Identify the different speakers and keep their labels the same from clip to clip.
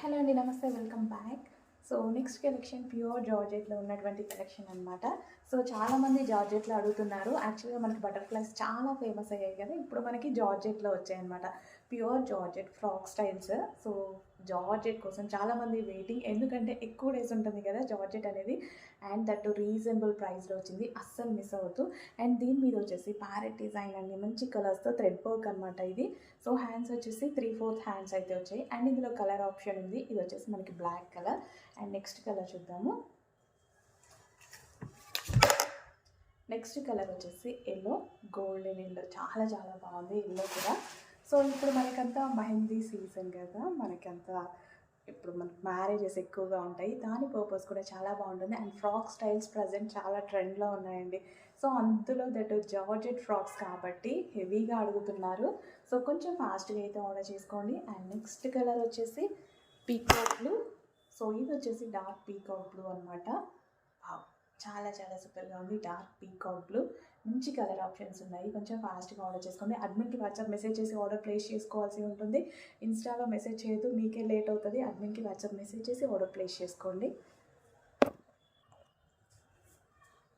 Speaker 1: Hello అండి, namaste, welcome back. So next collection pure జార్జెట్లో ఉన్నటువంటి కలెక్షన్ అనమాట. సో చాలామంది జార్జెట్లో అడుగుతున్నారు. యాక్చువల్గా మనకి బటర్ఫ్లైస్ చాలా ఫేమస్ అయ్యాయి కదా, ఇప్పుడు మనకి జార్జెట్లో వచ్చాయన్నమాట. Pure georgette frock styles. So georgette కోసం చాలామంది వెయిటింగ్, ఎందుకంటే ఎక్కువ డేస్ ఉంటుంది కదా జార్జెట్ అనేది, అండ్ దట్ రీజనబుల్ ప్రైస్లో వచ్చింది, అస్సలు మిస్ అవ్వద్దు. అండ్ దీని మీద వచ్చేసి ప్యారెట్ డిజైన్ అండి, మంచి కలర్స్తో థ్రెడ్ వర్క్ అనమాట ఇది. సో హ్యాండ్స్ వచ్చేసి 3/4 హ్యాండ్స్ అయితే వచ్చాయి. అండ్ ఇందులో కలర్ ఆప్షన్ ఉంది, ఇది వచ్చేసి మనకి black colour. And next colour చూద్దాము. నెక్స్ట్ కలర్ వచ్చేసి ఎల్లో, గోల్డెన్ ఎల్లో, చాలా చాలా బాగుంది ఎల్లో కూడా. సో ఇప్పుడు మనకంతా మెహందీ సీజన్ కదా, మనకంతా ఇప్పుడు మనకి మ్యారేజెస్ ఎక్కువగా ఉంటాయి, దాని పర్పస్ కూడా చాలా బాగుంటుంది. అండ్ ఫ్రాక్ స్టైల్స్ ప్రజెంట్ చాలా ట్రెండ్లో ఉన్నాయండి. సో అందులో దట్ జార్జెట్ ఫ్రాక్స్ కాబట్టి హెవీగా అడుగుతున్నారు. సో కొంచెం ఫాస్ట్గా అయితే ఆర్డర్ చేసుకోండి. అండ్ నెక్స్ట్ కలర్ వచ్చేసి పీకాక్ బ్లూ. సో ఇది వచ్చేసి డార్క్ పీకాక్ బ్లూ అనమాట. చాలా చాలా సూపర్గా ఉంది, డార్క్ పీకాక్ బ్లూ. మంచి కలర్ ఆప్షన్స్ ఉన్నాయి, కొంచెం ఫాస్ట్గా ఆర్డర్ చేసుకోండి. అడ్మిన్కి వాట్సాప్ మెసేజ్ చేసి ఆర్డర్ ప్లేస్ చేసుకోవాల్సి ఉంటుంది. ఇన్స్టాలో మెసేజ్ చేయొద్దు, మీకే లేట్ అవుతుంది. అడ్మిన్కి వాట్సాప్ మెసేజ్ చేసి ఆర్డర్ ప్లేస్ చేసుకోండి.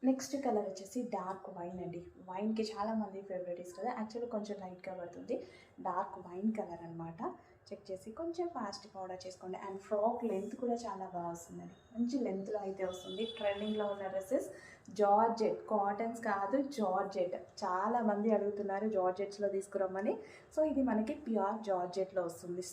Speaker 1: నెక్స్ట్ కలర్ వచ్చేసి డార్క్ వైన్ అండి. వైన్కి చాలామంది ఫేవరెట్ కదా, యాక్చువల్లీ కొంచెం లైట్గా పడుతుంది, డార్క్ వైన్ కలర్ అనమాట. చెక్ చేసి కొంచెం ఫాస్ట్గా ఆర్డర్ చేసుకోండి. అండ్ ఫ్రాక్ లెంత్ కూడా చాలా బాగా వస్తుందండి, మంచి లెంత్లో అయితే వస్తుంది. ట్రెండింగ్లో ఉన్న డ్రెస్సెస్ జార్జెట్, కాటన్స్ కాదు జార్జెట్. చాలామంది అడుగుతున్నారు జార్జెట్స్లో తీసుకురమ్మని. సో ఇది మనకి ప్యూర్ జార్జెట్లో వస్తుంది.